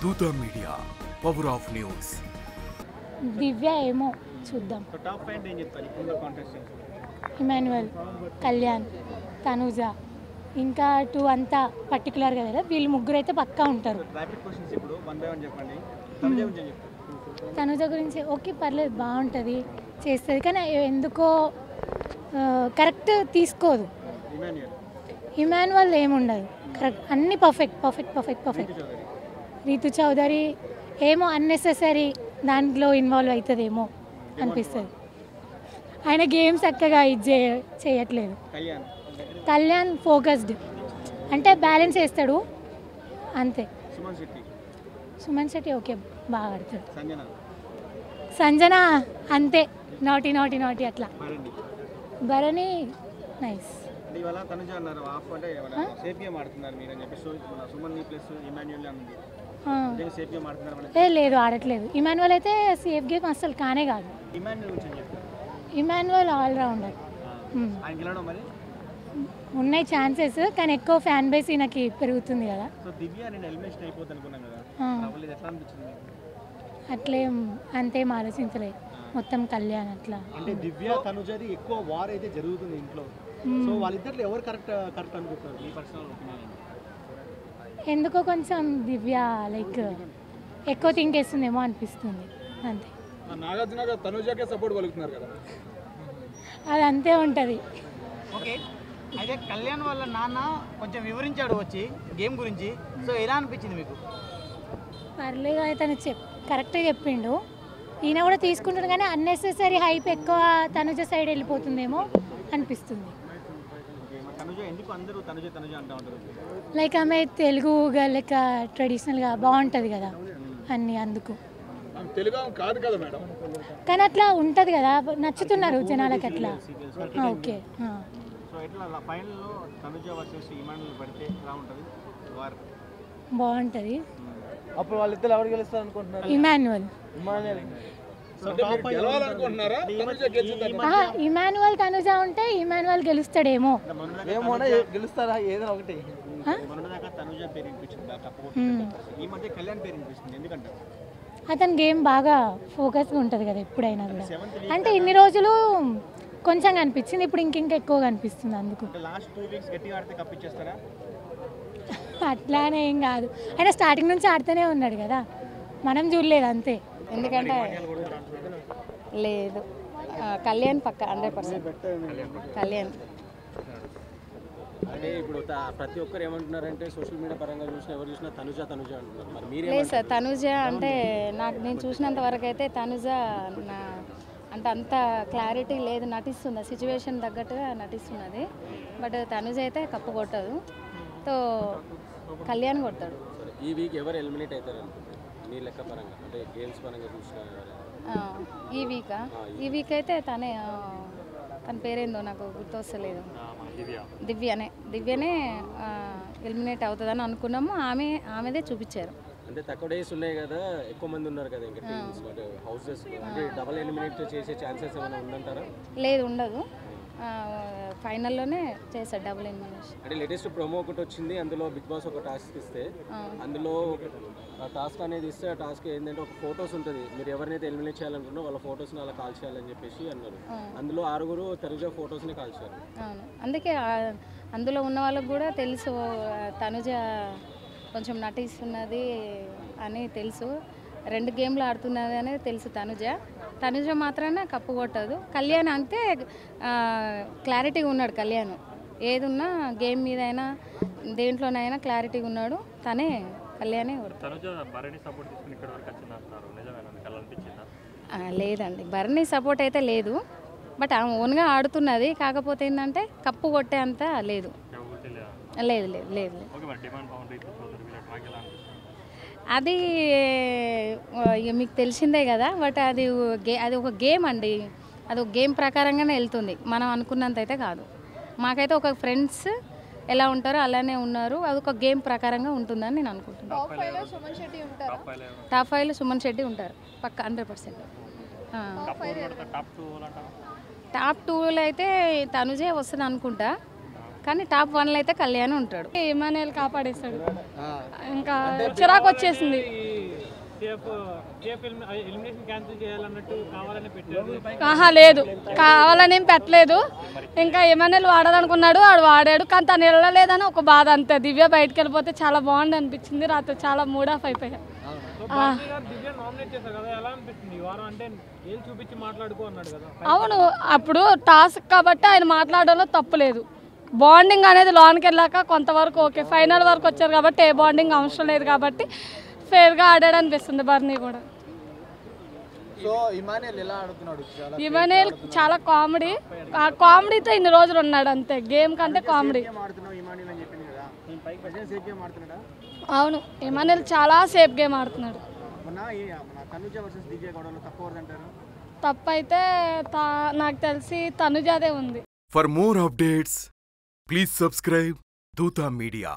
దూత media power of news. దివ్య ఏమో చూద్దాం. టాప్ 5 ఏం చెప్తారు ఇప్పుడున్న కాంటెస్టెంట్స్? ఇమాన్యువల్, కళ్యాణ్, తనుజ, ఇంకా 2 అంతా పర్టికులర్గా కదా, వీళ్ళు ముగ్గురు అయితే పక్కా ఉంటారు. ర్యాపిడ్ క్వశ్చన్స్ ఇప్పుడు 1 బై 1 చెప్పండి. తనుజ గురించి ఏం చెప్తారు? తనుజ గురించి ఓకే, పర్లేదు, బాగుంటుంది, చేస్తుంది, కానీ ఎందుకో కరెక్ట్ తీసుకోదు. ఇమాన్యువల్ ఏముండదు, కరెక్ట్, అన్నీ పర్ఫెక్ట్. రీతు చౌదరి ఏమో అన్నెసెసరీ దాంట్లో ఇన్వాల్వ్ అవుతుందేమో అనిపిస్తుంది. ఆయన గేమ్స్ చక్కగా ఇది చేయట్లేదు. కళ్యాణ్ ఫోకస్డ్, అంటే బ్యాలెన్స్ చేస్తాడు అంతే. సుమన్ శెట్టి ఓకే, బాగా ఆడతాడు. సంజన అంతే, నాటి అట్లా. భరణి నైస్. లేదు, ఆడట్లేదు. ఇమాన్యువల్ అయితే సేఫ్ గేమ్ అసలు కానే కాదు. ఇమాన్యువల్ ఆల్రౌండర్, ఉన్నాయి ఛాన్సెస్, కానీ ఎక్కువ ఫ్యాన్ బేస్ ఈయనకి పెరుగుతుంది కదా. అట్లేం అంతేం ఆలోచించలేదు, మొత్తం కళ్యాణ్ అట్లా. అంటే దివ్య తనుజది ఎక్కువ వార్ అయితే జరుగుతుంది ఇంట్లో. సో వాళ్ళిద్దరిలో ఎవరు కరెక్ట్ అనుకుంటున్నారు మీ పర్సనల్ ఒపీనియన్? ఎందుకో కొంచెం దివ్య లైక్ ఎక్కువ థింక్ చేస్తుందేమో అనిపిస్తుంది అంతే. నాగార్జున తనుజకే సపోర్ట్ పలుకుతున్నారు కదా, అది అంతే ఉంటుంది. ఓకే, అయితే కళ్యాణ్ వాళ్ళ నాన్న కొంచెం వివరించాడు వచ్చి గేమ్ గురించి. సో ఎలా అనిపించింది మీకు? పర్లేదు, అతను కరెక్ట్గా చెప్పిండు. ఈయన కూడా తీసుకుంటాడు, కానీ అన్నెసెసరీ హైప్ ఎక్కువ తనుజ సైడ్ వెళ్ళిపోతుందేమో అనిపిస్తుంది. లైక్ ఆమె తెలుగుగా లెక్క ట్రెడిషనల్గా బాగుంటుంది కదా అన్నీ, అందుకు. కానీ అట్లా ఉంటుంది కదా, నచ్చుతున్నారు జనాలకి అట్లా. ఓకే, బాగుంటుంది. అప్పుడు వాళ్ళిద్దరు ఎవరు గెలుస్తారు అనుకుంటున్నారు? ఇమాన్యువల్ తనుజ ఉంటే ఇమాన్యువల్ గెలుస్తాడేమో. గెలుస్తారా ఏదో ఒకటి? అతని గేమ్ బాగా ఫోకస్గా ఉంటుంది కదా ఎప్పుడైనా కూడా. అంటే ఇన్ని రోజులు కొంచెం కనిపించింది, ఇప్పుడు ఇంకింకా ఎక్కువ కనిపిస్తుంది, అందుకు. అట్లానే ఏం కాదు, ఆయన స్టార్టింగ్ నుంచి ఆడుతూనే ఉన్నాడు కదా, మనం చూడలేదు అంతే. ఎందుకంటే లేదు, కళ్యాణ్ పక్క 100% కళ్యాణ్. అంటే ఇప్పుడు ప్రతి ఒక్కరు ఏమంటున్నారంటే సోషల్ మీడియా పరంగా చూసినా ఎవరు చూసినా తనుజ అంటున్నారు. మరి మీరు? లేదు సార్, తనుజ అంటే నేను చూసినంత వరకు అయితే తనుజ అంటే అంత క్లారిటీ లేదు, నటిస్తుంది, సిచ్యువేషన్ తగ్గట్టుగా నటిస్తున్నది. బట్ తనుజ అయితే కప్పు కొట్టదు, తో కళ్యాణ్ కొడతాడు. ఈ వీక్ ఎవరు ఎలిమినేట్ అవుతారు మీ లెక్క పరంగా, అంటే గేమ్స్ పరంగా చూసినా? ఈ వీక్ అయితే తన పేరేందో నాకు గుర్తొస్తలేదు. దివ్యనే ఎలిమినేట్ అవుతుందని అనుకున్నాము. ఆమెదే చూపించారు. అంటే తక్కువ డేస్ ఉన్నాయి కదా, ఎక్కువ మంది ఉన్నారు కదా ఇంకా టీమ్స్, హౌసెస్, అంటే డబుల్ ఎలిమినేట్ చేసే ఛాన్సెస్ ఏమైనా ఉందంటారా? లేదు, ఉండదు. ఫైనల్లోనే చేశారు డబుల్ ఎలిమినేషన్. అంటే లేటెస్ట్ ప్రోమో ఒకటి వచ్చింది, అందులో బిగ్ బాస్ ఒక టాస్క్ ఇస్తే, అందులో టాస్క్ అనేది ఇస్తే ఆ టాస్క్ ఏంటంటే ఒక ఫొటోస్ ఉంటుంది, మీరు ఎవరినైతే ఎలిమినేట్ చేయాలనుకున్నా వాళ్ళ ఫొటోస్ని అలా కాల్ చేయాలని చెప్పేసి అన్నారు. అందులో 6 తనుజ ఫొటోస్ని కాల్చారు. అవును, అందుకే అందులో ఉన్న వాళ్ళకు కూడా తెలుసు తనుజ కొంచెం నటిస్తున్నది అని తెలుసు, 2 గేమ్లు ఆడుతున్నది అనేది తెలుసు. తనుజ మాత్రాన కప్పు కొట్టదు. కళ్యాణ్ అంతే క్లారిటీగా ఉన్నాడు. కళ్యాణ్ ఏదున్నా గేమ్ మీద అయినా దేంట్లోనైనా క్లారిటీగా ఉన్నాడు. తనే కళ్యాణే కొడతాడు. లేదండి, భరణి సపోర్ట్ అయితే లేదు, బట్ ఆమె ఓన్గా ఆడుతున్నది. కాకపోతే ఏంటంటే కప్పు కొట్టే అంత లేదు. అది మీకు తెలిసిందే కదా, బట్ అది ఒక గేమ్ అండి, అది ఒక గేమ్ ప్రకారంగానే వెళ్తుంది, మనం అనుకున్నంత అయితే కాదు. మాకైతే ఒక ఫ్రెండ్స్ ఎలా ఉంటారో అలానే ఉన్నారు, అది ఒక గేమ్ ప్రకారంగా ఉంటుందని నేను అనుకుంటున్నాను. టాప్ 5లో సుమన్ శెట్టి ఉంటారు పక్క 100%. టాప్ 2లో అయితే తనుజే వస్తుంది అనుకుంటా, కానీ టాప్ 1లో అయితే కళ్యాణ్ ఉంటాడు. ఇమాన్యుయల్ కాపాడేస్తాడు, ఇంకా చిరాకు వచ్చేసింది. ఎలిమినేషన్ క్యాన్సిల్ చేయాలన్నట్టు కావాలని పెట్టారు. ఆహా లేదు, కావాలని ఏం పెట్టలేదు. ఇంకా ఏమైనా వాడాలనుకున్నాడు, వాడు వాడాడు, కానీ తను వెళ్ళలేదని ఒక బాధ అంతే. దివ్య బయటకు వెళ్ళిపోతే చాలా బాగుంది అనిపించింది. రాత్రి చాలా మూడ్ ఆఫ్ అయిపోయా. దివ్య నామినేట్ చేశారు కదా, ఎలా అనిపిస్తుంది ఈ వారం? అంటే ఏం చూపించి మాట్లాడుకో అన్నాడు కదా. అవును, అప్పుడు టాస్క్ కాబట్టి ఆయన మాట్లాడడంలో తప్పులేదు. బాండింగ్ అనేది లోనికి వెళ్ళాక కొంతవరకు ఓకే, ఫైనల్ వరకు వచ్చారు కాబట్టి ఏ బాండింగ్ అవసరం లేదు కాబట్టి ఫేర్గా ఆడాడు అనిపిస్తుంది బర్నీ కూడా. ఇమానుయేల్ చాలా కామెడీ, ఆ కామెడీతో ఇన్ని రోజులు ఉన్నాడు అంతే, గేమ్ కంటే కామెడీ. అవును, ఇమానుయేల్ చాలా సేఫ్ గేమ్ ఆడుతున్నాడు. తప్పు అయితే నాకు తెలిసి తనుజాదే ఉంది. For more updates, please subscribe Dota Media.